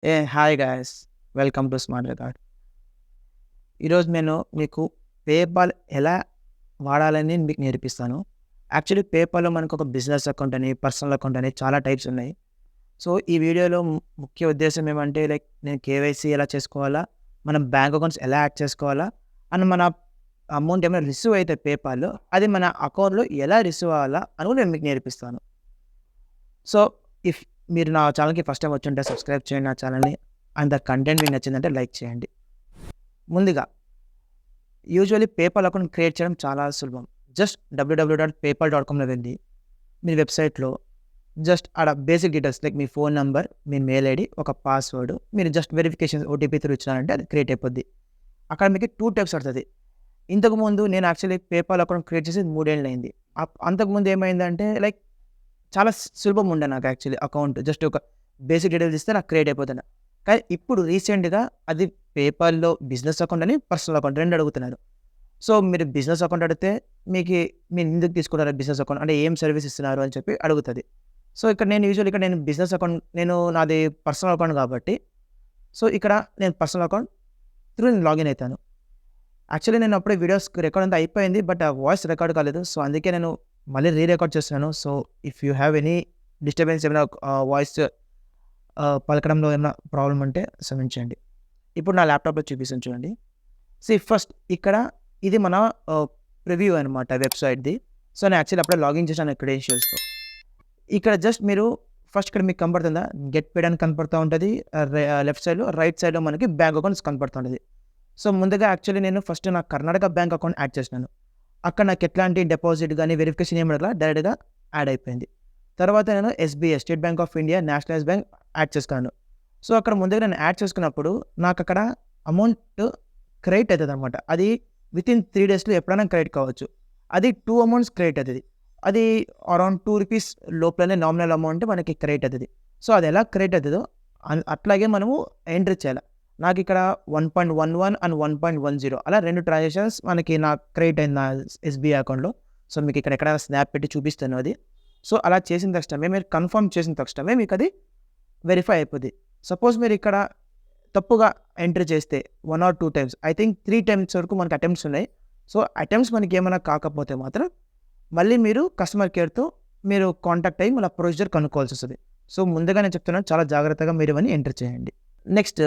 Hi guys, welcome to smart record. ఈరోజు నేను మీకు పేపాల్ ఎలా వాడాలని మీకు నేర్పిస్తాను. యాక్చువల్లీ పేపాల్‌లో మనకు ఒక బిజినెస్ అకౌంట్ అని, పర్సనల్ అకౌంట్ అని చాలా టైప్స్ ఉన్నాయి. సో, ఈ వీడియోలో ముఖ్య ఉద్దేశ్యం ఏమంటే నేను కేవైసీ ఎలా చేసుకోవాలా, మనం బ్యాంక్ అకౌంట్స్ ఎలా యాడ్ చేసుకోవాలా, అండ్ మన అమౌంట్ ఏమైనా రిసీవ్ అయితే పేపాల్‌లో అది మన అకౌంట్‌లో ఎలా రిసీవ్ అవ్వాలా అని కూడా నేను మీకు నేర్పిస్తాను. సో, ఇఫ్ మీరు నా ఛానల్‌కి ఫస్ట్ టైమ్ వచ్చుంటే సబ్స్క్రైబ్ చేయండి నా ఛానల్‌ని. అండ్ ద కంటెంట్ మీకు నచ్చిందంటే లైక్ చేయండి. ముందుగా యూజువల్లీ పేపాల్ అకౌంట్ క్రియేట్ చేయడం చాలా సులభం. జస్ట్ www.paypal.comలో వెళ్ళి మీ వెబ్‌సైట్‌లో జస్ట్ ఆడ బేసిక్ డీటెయిల్స్ లైక్ మీ ఫోన్ నంబర్, మీ మెయిల్ ఐడీ, ఒక పాస్వర్డ్ మీరు జస్ట్ వెరిఫికేషన్ ఓటీపీ త్రూ ఇచ్చినారంటే అది క్రియేట్ అయిపోద్ది. అక్కడ మీకు 2 టైప్స్ పడతది. ఇంతకుముందు నేను యాక్చువల్లీ పేపాల్ అకౌంట్ క్రియేట్ చేసి 3 ఏళ్లయింది. అంతకుముందు ఏమైందంటే చాలా సులభం ఉండే నాకు యాక్చువల్లీ అకౌంట్. జస్ట్ ఒక బేసిక్ డీటెయిల్స్ ఇస్తే నాకు క్రియేట్ అయిపోతుండే. కానీ ఇప్పుడు రీసెంట్‌గా అది పేపాల్‌లో బిజినెస్ అకౌంట్ అని, పర్సనల్ అకౌంట్ 2 అడుగుతున్నారు. సో, మీరు బిజినెస్ అకౌంట్ అడిగితే మీరు ఎందుకు తీసుకున్నారు బిజినెస్ అకౌంట్ అంటే ఏం సర్వీస్ ఇస్తున్నారు అని చెప్పి అడుగుతది. సో, నేను బిజినెస్ అకౌంట్ నాది పర్సనల్ అకౌంట్ కాబట్టి, సో, ఇక్కడ నేను పర్సనల్ అకౌంట్ త్రూ నేను లాగిన్ అయితాను. యాక్చువల్లీ నేను అప్పుడే వీడియోస్ రికార్డ్ అంతా అయిపోయింది. బట్ ఆ వాయిస్ రికార్డ్ కాలేదు. సో, అందుకే నేను మళ్ళీ రికార్డ్ చేస్తున్నాను. So, if you have any disturbance ఏమైనా వాయిస్ పలకడంలో ఏమైనా ప్రాబ్లమ్ ఉంటే క్షమించండి. ఇప్పుడు నా ల్యాప్‌టాప్‌లో చూపిస్తాను చూడండి. ఫస్ట్ ఇక్కడ ఇది మన ప్రివ్యూ అనమాట వెబ్‌సైట్‌ది. సో, నేను యాక్చువల్లీ అప్పుడే లాగిన్ చేశాను క్రెడెన్షియల్స్‌తో. ఇక్కడ జస్ట్ మీరు ఫస్ట్ ఇక్కడ మీకు కనపడుతుందా? గెట్ పేడ్ అని కనపడతా ఉంటది. లెఫ్ట్ సైడ్‌లో, రైట్ సైడ్‌లో మనకి బ్యాంక్ అకౌంట్స్ కనపడుతా ఉంటది. సో, ముందుగా యాక్చువల్లీ నేను ఫస్ట్ నా కర్ణాటక బ్యాంక్ అకౌంట్ యాడ్ చేసినాను. అక్కడ నాకు ఎట్లాంటి డిపాజిట్ గాని, వెరిఫికేషన్ ఏమి అడగల. డైరెక్ట్‌గా యాడ్ అయిపోయింది. తర్వాత నేను SBI, state bank of India, nationalised bank add చేసుకున్నాను. సో, అక్కడ ముందుగా నేను యాడ్ చేసుకున్నప్పుడు నాకక్కడ అమౌంట్ క్రెడిట్ అయితదనమాట. అది వితిన్ 3 డేస్‌లో ఎప్పుడైనా క్రెడిట్ కావచ్చు. అది 2 అమౌంట్స్ క్రెడిట్ అయితది. అది అరౌండ్ రూ. 2 లోపలనే నామినల్ అమౌంట్ మనకి క్రెడిట్ అయితది. సో, అది ఎలా క్రెడిట్ అయితదో అట్లాగే మనము ఎంటర్ చేయాల. నాకిక్కడ 1.11 అండ్ 1.10 అలా 2 ట్రాన్సాక్షన్స్ నాకు క్రెడిట్ అయింది నా ఎస్‌బీఐ అకౌంట్‌లో. సో, మీకు ఇక్కడ ఎక్కడైనా స్నాప్ పెట్టి చూపిస్తాను అది. సో, అలా చేసిన తక్షణమే మీరు కన్ఫర్మ్ చేసిన తక్షణమే మీకది వెరిఫై అయిపోద్ది. సపోజ్ మీరిక్కడ తప్పుగా ఎంటర్ చేస్తే 1 or 2 times I think 3 times వరకు మనకి అటెంప్ట్స్ ఉన్నాయి. సో, అటెంప్ట్స్ మనకేమైనా కాకపోతే మాత్రం మళ్ళీ మీరు కస్టమర్ కేర్‌తో మీరు కాంటాక్ట్ అయ్యి మళ్ళీ ప్రొసీజర్ కనుక్కోవాల్సొస్తది. సో, ముందుగా నేను చెప్తున్నాను చాలా జాగ్రత్తగా మీరు ఇవన్నీ ఎంటర్ చేయండి. నెక్స్ట్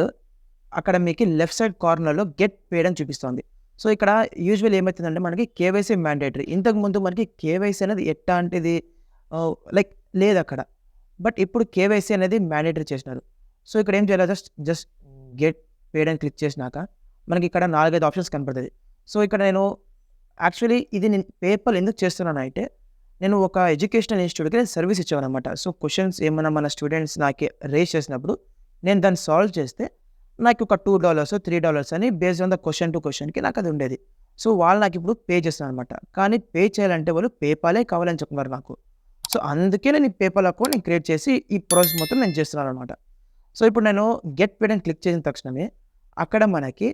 అక్కడ మీకు లెఫ్ట్ సైడ్ కార్నర్‌లో గెట్ పేడ్ అని చూపిస్తోంది. సో, ఇక్కడ యూజువల్లీ ఏమైతుందంటే మనకి కేవైసీ మ్యాండేటరీ. ఇంతకుముందు మనకి కేవైసీ అనేది ఎట్లాంటిది లేదక్కడ. బట్ ఇప్పుడు కేవైసీ అనేది మ్యాండేటరీ చేసినారు. సో, ఇక్కడ ఏం చేయాలి జస్ట్ గెట్ పేడ్ అని క్లిక్ చేసినాక మనకిక్కడ 4, 5 ఆప్షన్స్ కనపడతది. సో, ఇక్కడ నేను యాక్చువల్లీ నేను పేపాల్ ఎందుకు చేస్తున్నానంటే నేను ఒక ఎడ్యుకేషనల్ ఇన్‌స్టిట్యూట్‌కి నేను సర్వీస్ ఇచ్చేవాడినన్నమాట. సో, క్వెషన్స్ ఏమన్నా మన స్టూడెంట్స్ నాకి రైజ్ చేసినప్పుడు నేను దాన్ని సాల్వ్ చేస్తే నాకు ఒక $2, $3 అని based on the question to క్వెషన్‌కి నాకది ఉండేది. సో, వాళ్ళు నాకిప్పుడు పే చేస్తున్నారనమాట. కానీ పే చేయాలంటే వాళ్ళు పేపాలే కావాలని చెప్తున్నారు నాకు. సో, అందుకే నేను ఈ పేపాల్ అకౌంట్ క్రియేట్ చేసి ఈ ప్రాసెస్ మొత్తం నేను చేస్తున్నాననమాట. సో, ఇప్పుడు నేను గెట్ పేడ్ అని క్లిక్ చేసిన తక్షణమే అక్కడ మనకి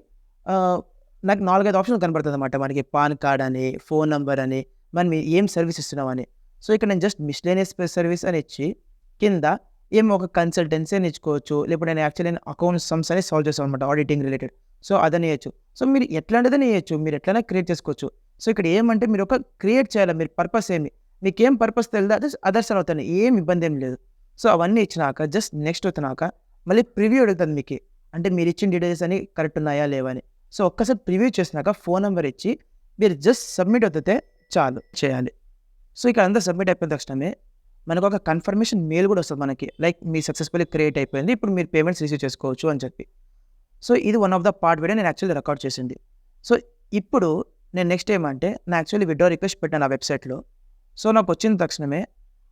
నాకు 4, 5 ఆప్షన్లు కనపడుతుందన్నమాట. మనకి పాన్ కార్డ్ అని, ఫోన్ నంబర్ అని, మనం ఏం సర్వీస్ ఇస్తున్నామని. సో, ఇక్కడ నేను జస్ట్ మిస్‌లేనియస్ సర్వీస్ అని ఇచ్చి కింద ఏమో ఒక కన్సల్టెన్సీ అని ఇచ్చుకోవచ్చు. లేకపోతే నేను అకౌంట్ సమ్స్ అని సాల్వ్ చేస్తామనమాట ఆడిటింగ్ రిలేటెడ్. సో, అదని ఇయొచ్చు. సో, మీరు ఎట్లాంటిదని ఇయొచ్చు. మీరు ఎట్లైనా క్రియేట్ చేసుకోవచ్చు. సో, ఇక్కడ ఏమంటే మీరు క్రియేట్ చేయాలి. మీరు పర్పస్ ఏమి? మీకేం పర్పస్ తెలీదా అదర్స్ అని అవుతాను. ఏం ఇబ్బంది ఏం లేదు. సో, అవన్నీ ఇచ్చినాక జస్ట్ నెక్స్ట్ వచ్చినాక మళ్ళీ ప్రివ్యూ అడుగుతది మీకి. అంటే మీరిచ్చిన డీటెయిల్స్ అని కరెక్ట్ ఉన్నాయా? లేవా అని. సో, ఒక్కసారి ప్రివ్యూ చేసినాక ఫోన్ నంబర్ ఇచ్చి మీరు జస్ట్ సబ్మిట్ ఒత్తితే చాలు చేయాలి. సో, ఇక్కడ అంతా సబ్మిట్ అయిపోయిన తక్షణమే మనకొక కన్ఫర్మేషన్ మెయిల్ కూడా వస్తది మనకి. మీ సక్సెస్‌ఫుల్లీ క్రియేట్ అయిపోయింది. ఇప్పుడు మీరు పేమెంట్స్ రిసీవ్ చేసుకోవచ్చు అని చెప్పి. సో, ఇది one of the part video నేను యాక్చువల్లీ రికార్డ్ చేసింది. సో, ఇప్పుడు నేను నెక్స్ట్ ఏమంటే నేను యాక్చువల్లీ విత్‌డ్రా రిక్వెస్ట్ పెట్టాను ఆ వెబ్‌సైట్‌లో. సో, నాకొచ్చిన తక్షణమే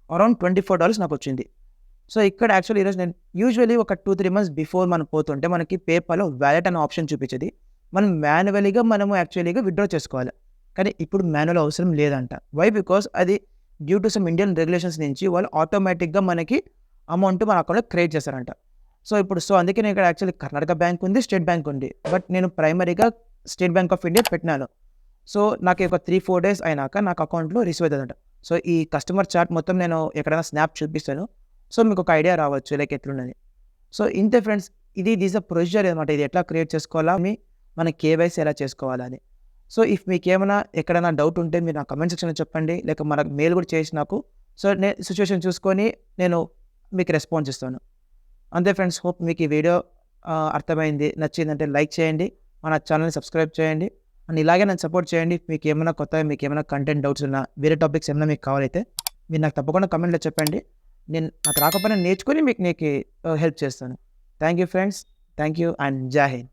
అరౌండ్ $24 నాకొచ్చింది. సో, ఇక్కడ యాక్చువల్లీ ఈరోజు నేను యూజువల్లీ ఒక 2, 3 మంత్స్ బిఫోర్ మనం పోతుంటే మనకి పేపాల్‌లో వాలెట్ అనే ఆప్షన్ చూపించేది. మనం మాన్యువల్‌గా యాక్చువల్లీగా విత్‌డ్రా చేసుకోవాలి. కానీ ఇప్పుడు మాన్యువల్ అవసరం లేదంట. వై? బికాజ్ అది due to some Indian regulations నుంచి వాళ్ళు ఆటోమేటిక్‌గా మనకి అమౌంట్ మన అకౌంట్‌లో క్రియేట్ చేస్తారంట. సో, అందుకే నేను ఇక్కడ యాక్చువల్లీ కర్ణాటక బ్యాంక్ ఉంది, స్టేట్ బ్యాంక్ ఉంది. బట్ నేను ప్రైమరీగా స్టేట్ బ్యాంక్ ఆఫ్ ఇండియా పెట్టినాను. సో, నాకు ఒక 3, 4 డేస్ అయినాక నాకు అకౌంట్‌లో రిసీవ్ అవుతదంట. సో, ఈ కస్టమర్ చార్ట్ మొత్తం నేను ఎక్కడైనా స్నాప్ చూపిస్తాను. సో, మీకొక ఐడియా రావచ్చు ఎట్లున్నది. సో ఇంతే ఫ్రెండ్స్. దిస్ అ ప్రొసీజర్ అనమాట. ఇది ఎట్లా క్రియేట్ చేసుకోవాలా, మన కేవైసీ ఎలా చేసుకోవాలని. సో మీకేమైనా ఎక్కడైనా డౌట్ ఉంటే మీరు నా కామెంట్ సెక్షన్‌లో చెప్పండి. లేక మనకు మెయిల్ కూడా చేసి నాకు. సో సిట్యుయేషన్ చూసుకొని నేను మీకు రెస్పాన్స్ ఇస్తాను. అంతే ఫ్రెండ్స్. హోప్ మీకు ఈ వీడియో అర్థమైంది. నచ్చిందంటే లైక్ చేయండి. మన ఛానెల్‌ని సబ్స్క్రైబ్ చేయండి. అండ్ ఇలాగే నన్ను సపోర్ట్ చేయండి. మీకేమైనా కొత్తగా మీకేమైనా కంటెంట్ డౌట్స్ ఉన్నా, వేరే టాపిక్స్ ఏమైనా మీకు కావాలైతే మీరు నాకు తప్పకుండా కామెంట్‌లో చెప్పండి. నాకు రాకపోయినా నేర్చుకొని మీకు హెల్ప్ చేస్తాను. Thank you friends. Thank you and జై హింద్.